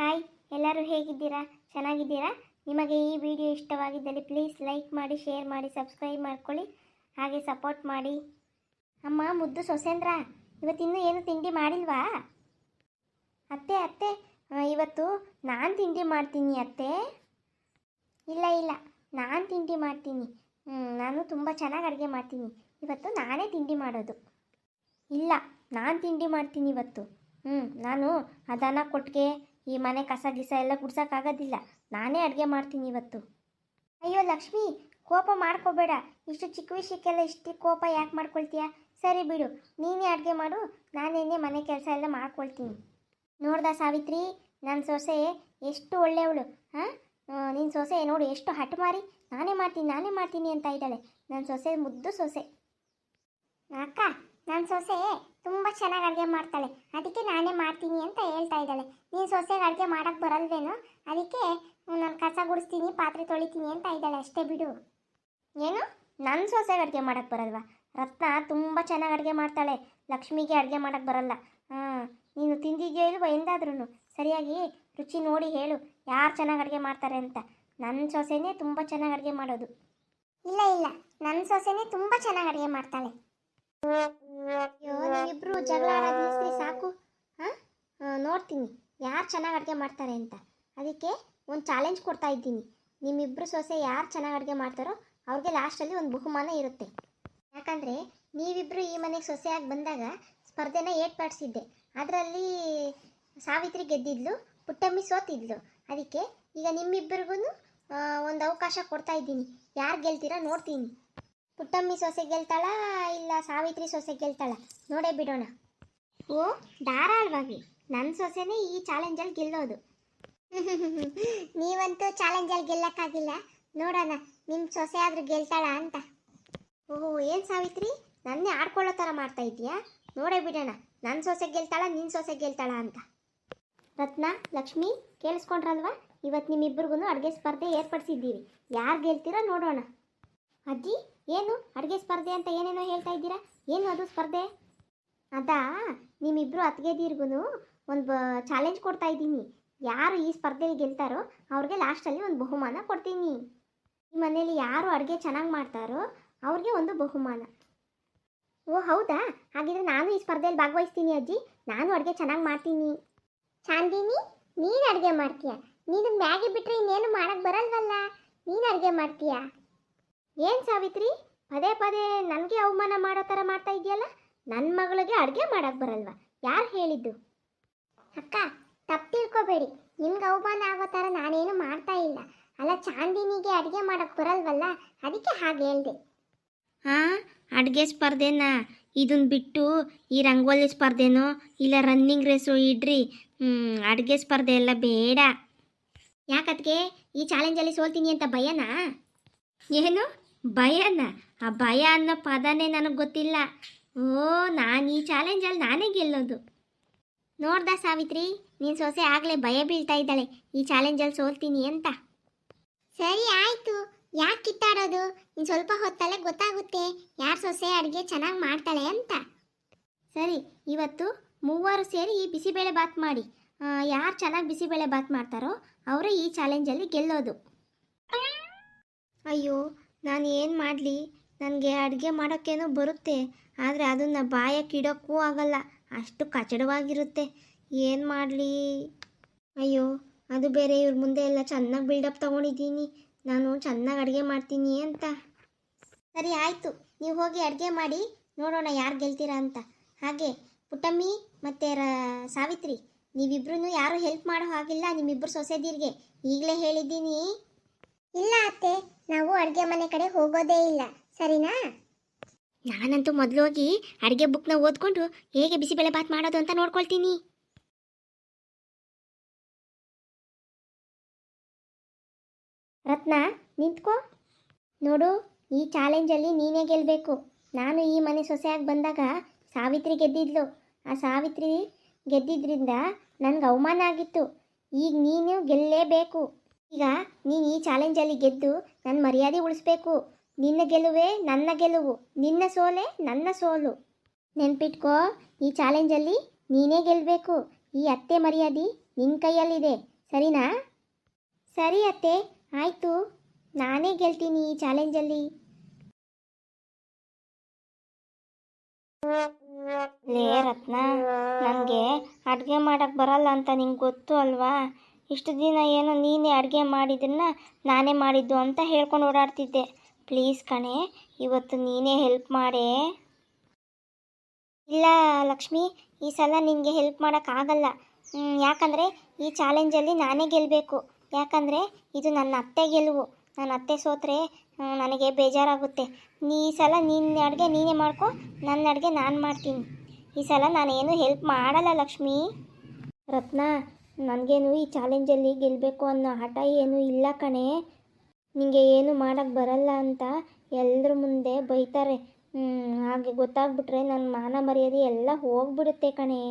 Hi, ಎಲ್ಲರೂ ಹೇಗಿದ್ದೀರಾ? ಚೆನ್ನಾಗಿದ್ದೀರಾ? ನಿಮಗೆ ಈ ವಿಡಿಯೋ ಇಷ್ಟವಾಗಿದ್ದಲ್ಲಿ ಪ್ಲೀಸ್ ಲೈಕ್ ಮಾಡಿ, ಶೇರ್ ಮಾಡಿ, ಸಬ್ಸ್ಕ್ರೈಬ್ ಮಾಡ್ಕೊಳ್ಳಿ, ಹಾಗೆ ಸಪೋರ್ಟ್ ಮಾಡಿ. ಅಮ್ಮ ಮುದ್ದು ಸೊಸೇಂದ್ರ, ಇವತ್ತಿನ್ನೂ ಏನು ತಿಂಡಿ ಮಾಡಿಲ್ವಾ? ಅತ್ತೆ ಅತ್ತೆ, ಇವತ್ತು ನಾನು ತಿಂಡಿ ಮಾಡ್ತೀನಿ ಅತ್ತೆ. ಇಲ್ಲ, ನಾನು ತಿಂಡಿ ಮಾಡ್ತೀನಿ. ನಾನು ತುಂಬ ಚೆನ್ನಾಗಿ ಅಡುಗೆ ಮಾಡ್ತೀನಿ. ಇವತ್ತು ನಾನೇ ತಿಂಡಿ ಮಾಡೋದು. ಇಲ್ಲ, ನಾನು ತಿಂಡಿ ಮಾಡ್ತೀನಿ ಇವತ್ತು. ನಾನು ಅದನ್ನ ಕೊಟ್ಟಿಗೆ ಈ ಮನೆ ಕಸ ಗಿಸ ಎಲ್ಲ ಗುಡ್ಸೋಕ್ಕಾಗೋದಿಲ್ಲ. ನಾನೇ ಅಡುಗೆ ಮಾಡ್ತೀನಿ ಇವತ್ತು. ಅಯ್ಯೋ ಲಕ್ಷ್ಮಿ, ಕೋಪ ಮಾಡ್ಕೋಬೇಡ. ಇಷ್ಟು ಚಿಕ್ಕ ವಿಷಯಕ್ಕೆಲ್ಲ ಇಷ್ಟು ಕೋಪ ಯಾಕೆ ಮಾಡ್ಕೊಳ್ತೀಯ? ಸರಿ ಬಿಡು, ನೀನೇ ಅಡುಗೆ ಮಾಡು, ನಾನೇನೇ ಮನೆ ಕೆಲಸ ಎಲ್ಲ ಮಾಡ್ಕೊಳ್ತೀನಿ. ನೋಡ್ದ ಸಾವಿತ್ರಿ, ನನ್ನ ಸೊಸೆ ಎಷ್ಟು ಒಳ್ಳೆಯವಳು. ನಿನ್ನ ಸೊಸೆ ನೋಡು ಎಷ್ಟು ಹಠಮಾರಿ. ನಾನೇ ಮಾಡ್ತೀನಿ ಅಂತ ಇದ್ದಾಳೆ. ನನ್ನ ಸೊಸೆ ಮುದ್ದು ಸೊಸೆ. ಅಕ್ಕ, ನನ್ನ ಸೊಸೆ ತುಂಬ ಚೆನ್ನಾಗಿ ಅಡುಗೆ ಮಾಡ್ತಾಳೆ, ಅದಕ್ಕೆ ನಾನೇ ಮಾಡ್ತೀನಿ ಅಂತ ಹೇಳ್ತಾ ಇದ್ದಾಳೆ. ನೀನು ಸೊಸೆಗೆ ಅಡುಗೆ ಮಾಡೋಕ್ಕೆ ಬರಲ್ವೇನೋ, ಅದಕ್ಕೆ ನಾನು ಕಸ ಗುಡಿಸ್ತೀನಿ, ಪಾತ್ರೆ ತೊಳಿತೀನಿ ಅಂತ ಇದ್ದಾಳೆ. ಅಷ್ಟೇ ಬಿಡು. ಏನು, ನನ್ನ ಸೊಸೆಗೆ ಅಡುಗೆ ಮಾಡೋಕ್ಕೆ ಬರಲ್ವಾ? ರತ್ನ ತುಂಬ ಚೆನ್ನಾಗಿ ಅಡುಗೆ ಮಾಡ್ತಾಳೆ. ಲಕ್ಷ್ಮಿಗೆ ಅಡುಗೆ ಮಾಡೋಕ್ಕೆ ಬರಲ್ಲ. ನೀನು ತಿಂದಿದೆಯೋ ಇಲ್ವೋ ಎಂದಾದ್ರೂ ಸರಿಯಾಗಿ ರುಚಿ ನೋಡಿ ಹೇಳು, ಯಾರು ಚೆನ್ನಾಗಿ ಅಡುಗೆ ಮಾಡ್ತಾರೆ ಅಂತ. ನನ್ನ ಸೊಸೆನೇ ತುಂಬ ಚೆನ್ನಾಗಿ ಅಡುಗೆ ಮಾಡೋದು. ಇಲ್ಲ, ನನ್ನ ಸೊಸೆನೇ ತುಂಬ ಚೆನ್ನಾಗಿ ಅಡುಗೆ ಮಾಡ್ತಾಳೆ. ಅಯ್ಯೋ, ನೀವಿಬ್ರು ಜಗಳ ಆಡೋದು ನಿಲ್ಲಿಸ್ರಿ ಸಾಕು. ನೋಡ್ತೀನಿ ಯಾರು ಚೆನ್ನಾಗಿ ಅಡುಗೆ ಮಾಡ್ತಾರೆ ಅಂತ. ಅದಕ್ಕೆ ಒಂದು ಚಾಲೆಂಜ್ ಕೊಡ್ತಾ ಇದ್ದೀನಿ. ನಿಮ್ಮಿಬ್ಬರು ಸೊಸೆ ಯಾರು ಚೆನ್ನಾಗಿ ಅಡುಗೆ ಮಾಡ್ತಾರೋ ಅವ್ರಿಗೆ ಲಾಸ್ಟಲ್ಲಿ ಒಂದು ಬಹುಮಾನ ಇರುತ್ತೆ. ಯಾಕಂದರೆ ನೀವಿಬ್ಬರು ಈ ಮನೆಗೆ ಸೊಸೆಯಾಗಿ ಬಂದಾಗ ಸ್ಪರ್ಧೆನ ಏರ್ಪಡಿಸಿದ್ದೆ. ಅದರಲ್ಲಿ ಸಾವಿತ್ರಿ ಗೆದ್ದಿದ್ಲು, ಪುಟ್ಟಮ್ಮಿ ಸೋತಿದ್ಲು. ಅದಕ್ಕೆ ಈಗ ನಿಮ್ಮಿಬ್ಬರಿಗೂ ಒಂದು ಅವಕಾಶ ಕೊಡ್ತಾ ಇದ್ದೀನಿ. ಯಾರು ಗೆಲ್ತೀರಾ ನೋಡ್ತೀನಿ. ಪುಟ್ಟಮ್ಮಿ ಸೊಸೆ ಗೆಲ್ತಾಳ ಇಲ್ಲ ಸಾವಿತ್ರಿ ಸೊಸೆ ಗೆಲ್ತಾಳ ನೋಡೇ ಬಿಡೋಣ. ಓ, ಧಾರಾಳವಾಗಿ ನನ್ನ ಸೊಸೆನೇ ಈ ಚಾಲೆಂಜಲ್ಲಿ ಗೆಲ್ಲೋದು. ನೀವಂತೂ ಚಾಲೆಂಜಲ್ಲಿ ಗೆಲ್ಲಕ್ಕಾಗಿಲ್ಲ. ನೋಡೋಣ ನಿಮ್ಮ ಸೊಸೆ ಆದರೂ ಗೆಲ್ತಾಳ ಅಂತ. ಓಹೋ, ಏನು ಸಾವಿತ್ರಿ, ನನ್ನೇ ಆಡ್ಕೊಳ್ಳೋ ಥರ ಮಾಡ್ತಾ ಇದೀಯಾ? ನೋಡೇ ಬಿಡೋಣ ನನ್ನ ಸೊಸೆ ಗೆಲ್ತಾಳ, ನಿನ್ನ ಸೊಸೆ ಗೆಲ್ತಾಳ ಅಂತ. ರತ್ನ, ಲಕ್ಷ್ಮಿ, ಕೇಳಿಸ್ಕೊಂಡ್ರಲ್ವಾ? ಇವತ್ತು ನಿಮ್ಮಿಬ್ಬರಿಗೂ ಅಡುಗೆ ಸ್ಪರ್ಧೆ ಏರ್ಪಡಿಸಿದ್ದೀವಿ. ಯಾರು ಗೆಲ್ತೀರೋ ನೋಡೋಣ. ಅಜ್ಜಿ, ಏನು ಅಡುಗೆ ಸ್ಪರ್ಧೆ ಅಂತ ಏನೇನೋ ಹೇಳ್ತಾ ಇದ್ದೀರಾ? ಏನು ಅದು ಸ್ಪರ್ಧೆ? ಅದಾ, ನಿಮ್ಮಿಬ್ಬರು ಅತ್ತಿಗೆದೀರ್ಗೂ ಒಂದು ಚಾಲೆಂಜ್ ಕೊಡ್ತಾ ಇದ್ದೀನಿ. ಯಾರು ಈ ಸ್ಪರ್ಧೆಯಲ್ಲಿ ಗೆಲ್ತಾರೋ ಅವ್ರಿಗೆ ಲಾಸ್ಟಲ್ಲಿ ಒಂದು ಬಹುಮಾನ ಕೊಡ್ತೀನಿ. ಈ ಮನೇಲಿ ಯಾರು ಅಡುಗೆ ಚೆನ್ನಾಗಿ ಮಾಡ್ತಾರೋ ಅವ್ರಿಗೆ ಒಂದು ಬಹುಮಾನ. ಓ ಹೌದಾ, ಹಾಗಿದ್ರೆ ನಾನು ಈ ಸ್ಪರ್ಧೆಯಲ್ಲಿ ಭಾಗವಹಿಸ್ತೀನಿ ಅಜ್ಜಿ. ನಾನು ಅಡುಗೆ ಚೆನ್ನಾಗಿ ಮಾಡ್ತೀನಿ. ಚಾಂದಿನಿ, ನೀನು ಅಡುಗೆ ಮಾಡ್ತೀಯಾ? ನೀನು ಮ್ಯಾಗಿ ಬಿಟ್ಟರೆ ಇನ್ನೇನು ಮಾಡೋಕ್ಕೆ ಬರಲ್ವಲ್ಲ, ನೀನು ಅಡುಗೆ ಮಾಡ್ತೀಯಾ? ಏನು ಸಾವಿತ್ರಿ, ಪದೇ ನನಗೆ ಅವಮಾನ ಮಾಡೋ ಥರ ಮಾಡ್ತಾ ಇದೆಯಲ್ಲ? ನನ್ನ ಮಗಳಿಗೆ ಅಡುಗೆ ಮಾಡೋಕ್ಕೆ ಬರಲ್ವಾ? ಯಾರು ಹೇಳಿದ್ದು? ಅಕ್ಕ, ತಪ್ಪು ತಿಳ್ಕೊಬೇಡಿ. ನಿಮ್ಗೆ ಅವಮಾನ ಆಗೋ ಥರ ನಾನೇನು ಮಾಡ್ತಾ ಇಲ್ಲ. ಅಲ್ಲ, ಚಾಂದಿನಿಗೆ ಅಡುಗೆ ಮಾಡೋಕ್ಕೆ ಬರಲ್ವಲ್ಲ, ಅದಕ್ಕೆ ಹಾಗೆ ಹೇಳಿದೆ. ಅಡುಗೆ ಸ್ಪರ್ಧೆನಾ? ಇದನ್ನು ಬಿಟ್ಟು ಈ ರಂಗೋಲಿ ಸ್ಪರ್ಧೆನೋ ಇಲ್ಲ ರನ್ನಿಂಗ್ ರೇಸು ಇಡ್ರಿ. ಅಡುಗೆ ಸ್ಪರ್ಧೆ ಎಲ್ಲ ಬೇಡ. ಯಾಕತ್ಗೆ ಈ ಚಾಲೆಂಜಲ್ಲಿ ಸೋಲ್ತೀನಿ ಅಂತ ಭಯನಾ? ಏನು ಭಯನಾ? ಆ ಭಯ ಅನ್ನೋ ಪದನೇ ನನಗೆ ಗೊತ್ತಿಲ್ಲ. ಓ, ನಾನು ಈ ಚಾಲೆಂಜಲ್ಲಿ ನಾನೇ ಗೆಲ್ಲೋದು. ನೋಡ್ದ ಸಾವಿತ್ರಿ, ನೀನು ಸೊಸೆ ಆಗಲೇ ಭಯ ಬೀಳ್ತಾ ಇದ್ದಾಳೆ ಈ ಚಾಲೆಂಜಲ್ಲಿ ಸೋಲ್ತೀನಿ ಅಂತ. ಸರಿ ಆಯಿತು, ಯಾಕೆ ಕಿತ್ತಾಡೋದು? ಇನ್ನು ಸ್ವಲ್ಪ ಹೊತ್ತಲ್ಲೇ ಗೊತ್ತಾಗುತ್ತೆ ಯಾರು ಸೊಸೆ ಅಡುಗೆ ಚೆನ್ನಾಗಿ ಮಾಡ್ತಾಳೆ ಅಂತ. ಸರಿ, ಇವತ್ತು ಮೂವರು ಸೇರಿ ಈ ಬಿಸಿಬೇಳೆ ಬಾತ್ ಮಾಡಿ. ಯಾರು ಚೆನ್ನಾಗಿ ಬಿಸಿಬೇಳೆ ಬಾತ್ ಮಾಡ್ತಾರೋ ಅವರೇ ಈ ಚಾಲೆಂಜಲ್ಲಿ ಗೆಲ್ಲೋದು. ಅಯ್ಯೋ, ನಾನು ಏನು ಮಾಡಲಿ? ನನಗೆ ಅಡುಗೆ ಮಾಡೋಕ್ಕೇನೋ ಬರುತ್ತೆ, ಆದರೆ ಅದನ್ನು ಬಾಯಕ್ಕೆ ಇಡೋಕ್ಕೂ ಆಗಲ್ಲ, ಅಷ್ಟು ಕಚಡವಾಗಿರುತ್ತೆ. ಏನು ಮಾಡಲಿ? ಅಯ್ಯೋ, ಅದು ಬೇರೆ ಇವ್ರ ಮುಂದೆ ಎಲ್ಲ ಚೆನ್ನಾಗಿ ಬಿಲ್ಡಪ್ ತೊಗೊಂಡಿದ್ದೀನಿ, ನಾನು ಚೆನ್ನಾಗಿ ಅಡುಗೆ ಮಾಡ್ತೀನಿ ಅಂತ. ಸರಿ ಆಯಿತು, ನೀವು ಹೋಗಿ ಅಡುಗೆ ಮಾಡಿ, ನೋಡೋಣ ಯಾರು ಗೆಲ್ತೀರಾ ಅಂತ. ಹಾಗೆ ಪುಟ್ಟಮ್ಮಿ ಮತ್ತು ಸಾವಿತ್ರಿ, ನೀವಿಬ್ರು ಯಾರು ಹೆಲ್ಪ್ ಮಾಡೋ ಹಾಗಿಲ್ಲ ನಿಮ್ಮಿಬ್ಬರು ಸೊಸೆದೀರಿಗೆ, ಈಗಲೇ ಹೇಳಿದ್ದೀನಿ. ಇಲ್ಲ ಅತ್ತೆ, ನಾವು ಅಡುಗೆ ಮನೆ ಕಡೆ ಹೋಗೋದೇ ಇಲ್ಲ, ಸರಿನಾ? ನಾನಂತೂ ಮೊದಲು ಹೋಗಿ ಅಡುಗೆ ಬುಕ್ನ ಓದ್ಕೊಂಡು ಹೇಗೆ ಬಿಸಿಬೇಳೆ ಬಾತ್ ಮಾಡೋದು ಅಂತ ನೋಡ್ಕೊಳ್ತೀನಿ. ರತ್ನ, ನಿಂತ್ಕೋ. ನೋಡು, ಈ ಚಾಲೆಂಜಲ್ಲಿ ನೀನೇ ಗೆಲ್ಲಬೇಕು. ನಾನು ಈ ಮನೆ ಸೊಸೆಯಾಗಿ ಬಂದಾಗ ಸಾವಿತ್ರಿ ಗೆದ್ದಿದ್ಲು. ಆ ಸಾವಿತ್ರಿ ಗೆದ್ದಿದ್ರಿಂದ ನನಗೆ ಅವಮಾನ ಆಗಿತ್ತು. ಈಗ ನೀನು ಗೆಲ್ಲೇಬೇಕು. ಈಗ ನೀನು ಈ ಚಾಲೆಂಜಲ್ಲಿ ಗೆದ್ದು ನನ್ನ ಮರ್ಯಾದೆ ಉಳಿಸ್ಬೇಕು. ನಿನ್ನ ಗೆಲುವೇ ನನ್ನ ಗೆಲುವು, ನಿನ್ನ ಸೋಲೆ ನನ್ನ ಸೋಲು. ನೆನ್ಪಿಟ್ಕೋ, ಈ ಚಾಲೆಂಜಲ್ಲಿ ನೀನೇ ಗೆಲ್ಲಬೇಕು. ಈ ಅತ್ತೆ ಮರ್ಯಾದೆ ನಿನ್ನ ಕೈಯಲ್ಲಿದೆ, ಸರಿನಾ? ಸರಿ ಅತ್ತೆ, ಆಯಿತು, ನಾನೇ ಗೆಲ್ತೀನಿ ಈ ಚಾಲೆಂಜಲ್ಲಿ. ಲೇ ರತ್ನ, ನನಗೆ ಅಡುಗೆ ಮಾಡೋಕ್ಕೆ ಬರಲ್ಲ ಅಂತ ನಿಂಗೆ ಗೊತ್ತು ಅಲ್ವಾ? ಇಷ್ಟು ದಿನ ಏನೋ ನೀನೇ ಅಡುಗೆ ಮಾಡಿದ್ದನ್ನ ನಾನೇ ಮಾಡಿದ್ದು ಅಂತ ಹೇಳ್ಕೊಂಡು ಓಡಾಡ್ತಿದ್ದೆ. ಪ್ಲೀಸ್ ಕಣೆ, ಇವತ್ತು ನೀನೇ ಹೆಲ್ಪ್ ಮಾಡೇ. ಇಲ್ಲ ಲಕ್ಷ್ಮಿ, ಈ ಸಲ ನಿನಗೆ ಹೆಲ್ಪ್ ಮಾಡೋಕ್ಕಾಗಲ್ಲ. ಯಾಕಂದರೆ ಈ ಚಾಲೆಂಜಲ್ಲಿ ನಾನೇ ಗೆಲ್ಲಬೇಕು. ಯಾಕಂದರೆ ಇದು ನನ್ನ ಅತ್ತೆ ಗೆಲುವು. ನನ್ನ ಅತ್ತೆ ಸೋತ್ರೆ ನನಗೆ ಬೇಜಾರಾಗುತ್ತೆ. ಈ ಸಲ ನಿನ್ನ ಅಡುಗೆ ನೀನೇ ಮಾಡ್ಕೊ, ನನ್ನ ಅಡುಗೆ ನಾನು ಮಾಡ್ತೀನಿ. ಈ ಸಲ ನಾನೇನು ಹೆಲ್ಪ್ ಮಾಡಲ್ಲ ಲಕ್ಷ್ಮಿ. ರತ್ನ, ನನಗೇನು ಈ ಚಾಲೆಂಜಲ್ಲಿ ಗೆಲ್ಲಬೇಕು ಅನ್ನೋ ಹಠ ಏನೂ ಇಲ್ಲ ಕಣೆ. ನಿನಗೆ ಏನು ಮಾಡೋಕ್ಕೆ ಬರಲ್ಲ ಅಂತ ಎಲ್ಲರ ಮುಂದೆ ಬೈತಾರೆ. ಹಾಗೆ ಗೊತ್ತಾಗ್ಬಿಟ್ರೆ ನನ್ನ ಮಾನ ಮರ್ಯಾದೆ ಎಲ್ಲ ಹೋಗ್ಬಿಡುತ್ತೆ ಕಣೆ.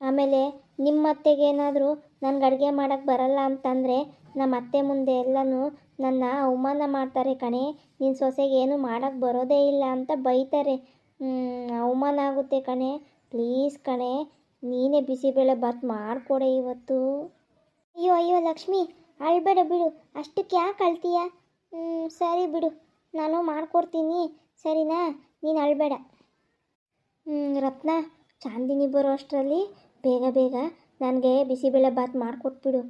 ಆಮೇಲೆ ನಿಮ್ಮ ಅತ್ತೆಗೇನಾದರೂ ನನಗೆ ಅಡುಗೆ ಮಾಡೋಕ್ಕೆ ಬರಲ್ಲ ಅಂತಂದರೆ ನಮ್ಮ ಅತ್ತೆ ಮುಂದೆ ಎಲ್ಲನೂ ನನ್ನ ಅವಮಾನ ಮಾಡ್ತಾರೆ ಕಣೆ. ನಿನ್ನ ಸೊಸೆಗೆ ಏನು ಮಾಡೋಕ್ಕೆ ಬರೋದೇ ಇಲ್ಲ ಅಂತ ಬೈತಾರೆ. ಅವಮಾನ ಆಗುತ್ತೆ ಕಣೆ. ಪ್ಲೀಸ್ ಕಣೆ, ನೀನೇ ಬಿಸಿಬೇಳೆ ಬಾತ್ ಮಾಡಿಕೊಡೆ ಇವತ್ತು. ಅಯ್ಯೋ ಅಯ್ಯೋ ಲಕ್ಷ್ಮಿ, ಅಳ್ಬೇಡ ಬಿಡು, ಅಷ್ಟಕ್ಕೆ ಯಾಕೆ ಅಳ್ತೀಯ? ಸರಿ ಬಿಡು, ನಾನು ಮಾಡಿಕೊಡ್ತೀನಿ, ಸರಿನಾ? ನೀನು ಅಳ್ಬೇಡ. ರತ್ನ, ಚಾಂದಿನಿ ಬರೋ ಅಷ್ಟರಲ್ಲಿ ಬೇಗ ಬೇಗ ನನಗೆ ಬಿಸಿಬೇಳೆ ಬಾತ್ ಮಾಡಿಕೊಟ್ಬಿಡು.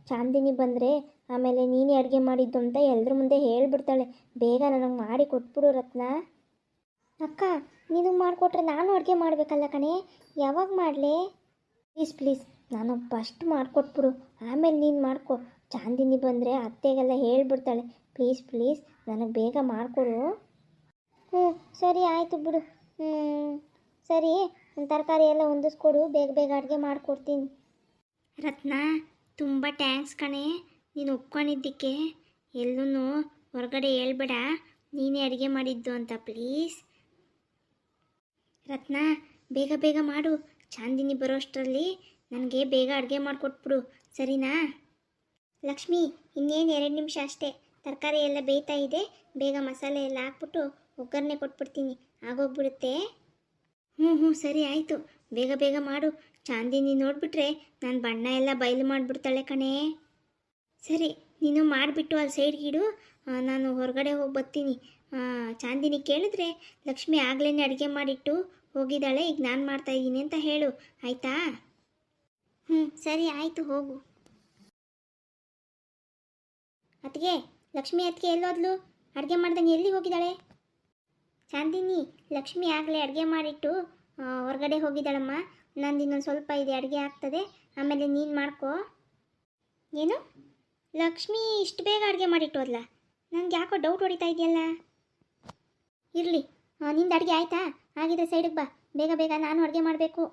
ಚಾಂದಿನಿ ಬಂದರೆ ಆಮೇಲೆ ನೀನೇ ಅಡುಗೆ ಮಾಡಿದ್ದು ಅಂತ ಎಲ್ಲರ ಮುಂದೆ ಹೇಳ್ಬಿಡ್ತಾಳೆ. ಬೇಗ ನನಗೆ ಮಾಡಿ ಕೊಟ್ಬಿಡು ರತ್ನ. ಅಕ್ಕ, ನಿನಗೆ ಮಾಡಿಕೊಟ್ರೆ ನಾನು ಅಡುಗೆ ಮಾಡಬೇಕಲ್ಲ ಕಣೆ, ಯಾವಾಗ ಮಾಡಲಿ? ಪ್ಲೀಸ್ ಪ್ಲೀಸ್, ನಾನು ಫಸ್ಟ್ ಮಾಡಿಕೊಟ್ಬಿಡು, ಆಮೇಲೆ ನೀನು ಮಾಡ್ಕೊ. ಚಾಂದಿನಿ ಬಂದರೆ ಅತ್ತೆಗೆಲ್ಲ ಹೇಳ್ಬಿಡ್ತಾಳೆ. ಪ್ಲೀಸ್ ಪ್ಲೀಸ್, ನನಗೆ ಬೇಗ ಮಾಡಿಕೊಡು. ಸರಿ ಆಯಿತು ಬಿಡು. ಸರಿ, ತರಕಾರಿ ಎಲ್ಲ ಹೊಂದಿಸ್ಕೊಡು, ಬೇಗ ಬೇಗ ಅಡುಗೆ ಮಾಡಿಕೊಡ್ತೀನಿ. ರತ್ನ, ತುಂಬ ಟ್ಯಾಂಕ್ಸ್ ಕಣೆ, ನೀನು ಒಪ್ಕೊಂಡಿದ್ದಕ್ಕೆ. ಎಲ್ಲೂ ಹೊರಗಡೆ ಹೇಳ್ಬೇಡ ನೀನೇ ಅಡುಗೆ ಮಾಡಿದ್ದು ಅಂತ, ಪ್ಲೀಸ್. ರತ್ನ, ಬೇಗ ಬೇಗ ಮಾಡು, ಚಾಂದಿನಿ ಬರೋಷ್ಟರಲ್ಲಿ ನನಗೆ ಬೇಗ ಅಡುಗೆ ಮಾಡಿಕೊಟ್ಬಿಡು, ಸರಿನಾ? ಲಕ್ಷ್ಮಿ, ಇನ್ನೇನು 2 ನಿಮಿಷ ಅಷ್ಟೇ, ತರಕಾರಿ ಎಲ್ಲ ಬೇಯ್ತಾ ಇದೆ. ಬೇಗ ಮಸಾಲೆ ಎಲ್ಲ ಹಾಕ್ಬಿಟ್ಟು ಒಗ್ಗರಣೆ ಕೊಟ್ಬಿಡ್ತೀನಿ, ಆಗೋಗ್ಬಿಡುತ್ತೆ. ಸರಿ ಆಯಿತು, ಬೇಗ ಬೇಗ ಮಾಡು. ಚಾಂದಿನಿ ನೋಡಿಬಿಟ್ರೆ ನಾನು ಬಣ್ಣ ಎಲ್ಲ ಬಯಲು ಮಾಡಿಬಿಡ್ತಾಳೆ ಕಣೆ. ಸರಿ, ನೀನು ಮಾಡಿಬಿಟ್ಟು ಅಲ್ಲಿ ಸೈಡ್ಗಿಡು, ನಾನು ಹೊರಗಡೆ ಹೋಗಿ ಬರ್ತೀನಿ. ಚಾಂದಿನಿ ಕೇಳಿದ್ರೆ ಲಕ್ಷ್ಮಿ ಆಗ್ಲೇ ಅಡುಗೆ ಮಾಡಿಟ್ಟು ಹೋಗಿದ್ದಾಳೆ, ಈಗ ನಾನು ಮಾಡ್ತಾಯಿದ್ದೀನಿ ಅಂತ ಹೇಳು, ಆಯಿತಾ? ಸರಿ ಆಯಿತು, ಹೋಗು. ಅತ್ತಿಗೆ, ಲಕ್ಷ್ಮಿ ಅತ್ತಿಗೆ ಎಲ್ಲೋದ್ಲು? ಅಡುಗೆ ಮಾಡ್ದಂಗೆ ಎಲ್ಲಿ ಹೋಗಿದ್ದಾಳೆ? ಚಾಂದಿನಿ, ಲಕ್ಷ್ಮಿ ಆಗಲೇ ಅಡುಗೆ ಮಾಡಿಟ್ಟು ಹೊರಗಡೆ ಹೋಗಿದ್ದಾಳಮ್ಮ. ನಂದು ಇನ್ನೊಂದು ಸ್ವಲ್ಪ ಇದೆ, ಅಡುಗೆ ಆಗ್ತದೆ, ಆಮೇಲೆ ನೀನು ಮಾಡ್ಕೋ. ಏನು, ಲಕ್ಷ್ಮಿ ಇಷ್ಟು ಬೇಗ ಅಡುಗೆ ಮಾಡಿಟ್ಟೋದ್ಲ? ನನಗೆ ಯಾಕೋ ಡೌಟ್ ಹೊಡಿತಾ ಇದೆಯಲ್ಲ. ಇರಲಿ, ನಿಂದು ಅಡುಗೆ ಆಯಿತಾ? ಆಗಿದೆ, ಸೈಡಿಗೆ ಬಾ, ಬೇಗ ಬೇಗ ನಾನು ಅಡುಗೆ ಮಾಡಬೇಕು.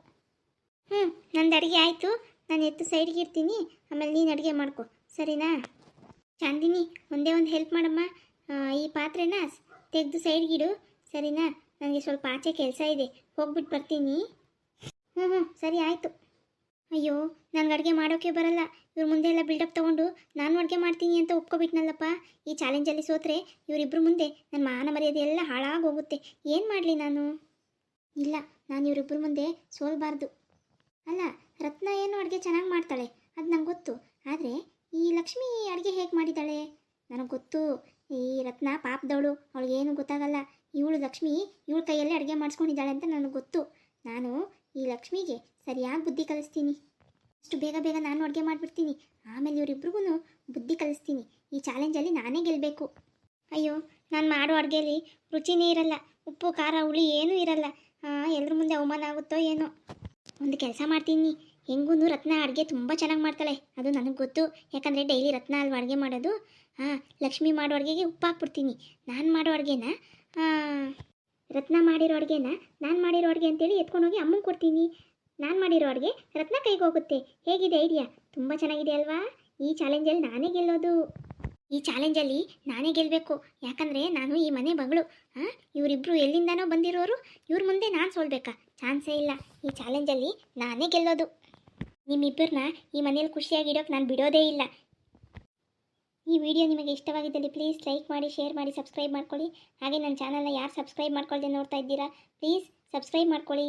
ನಂದು ಅಡುಗೆ ಆಯಿತು, ನಾನು ಎತ್ತು ಸೈಡ್ಗೆ ಇರ್ತೀನಿ, ಆಮೇಲೆ ನೀನು ಅಡುಗೆ ಮಾಡ್ಕೊ, ಸರಿನಾ? ಚಾಂದಿನಿ, ಒಂದೇ ಒಂದು ಹೆಲ್ಪ್ ಮಾಡಮ್ಮ, ಈ ಪಾತ್ರೆನ ತೆಗೆದು ಸೈಡ್ಗಿಡು, ಸರಿನಾ? ನನಗೆ ಸ್ವಲ್ಪ ಆಚೆ ಕೆಲಸ ಇದೆ, ಹೋಗ್ಬಿಟ್ಟು ಬರ್ತೀನಿ. ಸರಿ ಆಯಿತು. ಅಯ್ಯೋ, ನನಗೆ ಅಡುಗೆ ಮಾಡೋಕ್ಕೆ ಬರಲ್ಲ. ಇವ್ರ ಮುಂದೆ ಎಲ್ಲ ಬಿಲ್ಡಪ್ ತೊಗೊಂಡು ನಾನು ಅಡುಗೆ ಮಾಡ್ತೀನಿ ಅಂತ ಒಪ್ಕೊಬಿಟ್ನಲ್ಲಪ್ಪ. ಈ ಚಾಲೆಂಜಲ್ಲಿ ಸೋತ್ರೆ ಇವರಿಬ್ಬರು ಮುಂದೆ ನನ್ನ ಮಾನ ಮರ್ಯಾದೆ ಎಲ್ಲ ಹಾಳಾಗೋಗುತ್ತೆ. ಏನು ಮಾಡಲಿ ನಾನು? ಇಲ್ಲ, ನಾನು ಇವರಿಬ್ಬರು ಮುಂದೆ ಸೋಲ್ಬಾರ್ದು. ಅಲ್ಲ, ರತ್ನ ಏನು ಅಡುಗೆ ಚೆನ್ನಾಗಿ ಮಾಡ್ತಾಳೆ, ಅದು ನಂಗೆ ಗೊತ್ತು. ಆದರೆ ಈ ಲಕ್ಷ್ಮಿ ಅಡುಗೆ ಹೇಗೆ ಮಾಡಿದ್ದಾಳೆ ನನಗೆ ಗೊತ್ತು. ಈ ರತ್ನ ಪಾಪದವಳು, ಅವಳಿಗೇನು ಗೊತ್ತಾಗಲ್ಲ. ಇವಳು ಲಕ್ಷ್ಮಿ ಇವಳ ಕೈಯಲ್ಲೇ ಅಡುಗೆ ಮಾಡಿಸ್ಕೊಂಡಿದ್ದಾಳೆ ಅಂತ ನನಗೆ ಗೊತ್ತು. ನಾನು ಈ ಲಕ್ಷ್ಮಿಗೆ ಸರಿಯಾಗಿ ಬುದ್ಧಿ ಕಲಿಸ್ತೀನಿ. ಅಷ್ಟು ಬೇಗ ಬೇಗ ನಾನು ಅಡುಗೆ ಮಾಡಿಬಿಡ್ತೀನಿ, ಆಮೇಲೆ ಇವರಿಬ್ರಿಗೂ ಬುದ್ಧಿ ಕಲಿಸ್ತೀನಿ. ಈ ಚಾಲೆಂಜಲ್ಲಿ ನಾನೇ ಗೆಲ್ಲಬೇಕು. ಅಯ್ಯೋ, ನಾನು ಮಾಡೋ ಅಡುಗೆಯಲ್ಲಿ ರುಚಿನೇ ಇರಲ್ಲ, ಉಪ್ಪು ಖಾರ ಹುಳಿ ಏನೂ ಇರಲ್ಲ. ಎಲ್ಲರ ಮುಂದೆ ಅವಮಾನ ಆಗುತ್ತೋ ಏನೋ. ಒಂದು ಕೆಲಸ ಮಾಡ್ತೀನಿ, ಹೆಂಗೂ ರತ್ನ ಅಡುಗೆ ತುಂಬ ಚೆನ್ನಾಗಿ ಮಾಡ್ತಾಳೆ, ಅದು ನನಗೆ ಗೊತ್ತು. ಯಾಕಂದರೆ ಡೈಲಿ ರತ್ನ ಅಲ್ವಾ ಅಡುಗೆ ಮಾಡೋದು. ಲಕ್ಷ್ಮಿ ಮಾಡೋ ಅಡುಗೆಗೆ ಉಪ್ಪು ಹಾಕ್ಬಿಡ್ತೀನಿ. ನಾನು ಮಾಡೋ ಅಡುಗೆನ ರತ್ನ ಮಾಡಿರೋ ಅಡುಗೆನ ನಾನು ಮಾಡಿರೋ ಅಡುಗೆ ಅಂತೇಳಿ ಎತ್ಕೊಂಡೋಗಿ ಅಮ್ಮಂಗೆ ಕೊಡ್ತೀನಿ. ನಾನು ಮಾಡಿರೋ ಅಡುಗೆ ರತ್ನ ಕೈಗೆ ಹೋಗುತ್ತೆ. ಹೇಗಿದೆ ಐಡಿಯಾ? ತುಂಬ ಚೆನ್ನಾಗಿದೆ ಅಲ್ವಾ? ಈ ಚಾಲೆಂಜಲ್ಲಿ ನಾನೇ ಗೆಲ್ಲೋದು. ಈ ಚಾಲೆಂಜಲ್ಲಿ ನಾನೇ ಗೆಲ್ಲಬೇಕು, ಯಾಕಂದರೆ ನಾನು ಈ ಮನೆ ಮಗಳು. ಇವರಿಬ್ಬರು ಎಲ್ಲಿಂದನೋ ಬಂದಿರೋರು, ಇವ್ರ ಮುಂದೆ ನಾನು ಸೋಲ್ಬೇಕಾ? ಚಾನ್ಸೇ ಇಲ್ಲ. ಈ ಚಾಲೆಂಜಲ್ಲಿ ನಾನೇ ಗೆಲ್ಲೋದು. ನಿಮ್ಮಿಬ್ಬರನ್ನ ಈ ಮನೇಲಿ ಖುಷಿಯಾಗಿಡೋಕೆ ನಾನು ಬಿಡೋದೇ ಇಲ್ಲ. ಈ ವಿಡಿಯೋ ನಿಮಗೆ ಇಷ್ಟವಾಗಿದ್ದಲ್ಲಿ ಪ್ಲೀಸ್ ಲೈಕ್ ಮಾಡಿ, ಶೇರ್ ಮಾಡಿ, ಸಬ್ಸ್ಕ್ರೈಬ್ ಮಾಡ್ಕೊಳ್ಳಿ. ಹಾಗೆ ನನ್ನ ಚಾನಲ್ನ ಯಾರು ಸಬ್ಸ್ಕ್ರೈಬ್ ಮಾಡ್ಕೊಳ್ಳದೆ ನೋಡ್ತಾ ಇದ್ದೀರಾ, ಪ್ಲೀಸ್ ಸಬ್ಸ್ಕ್ರೈಬ್ ಮಾಡ್ಕೊಳ್ಳಿ.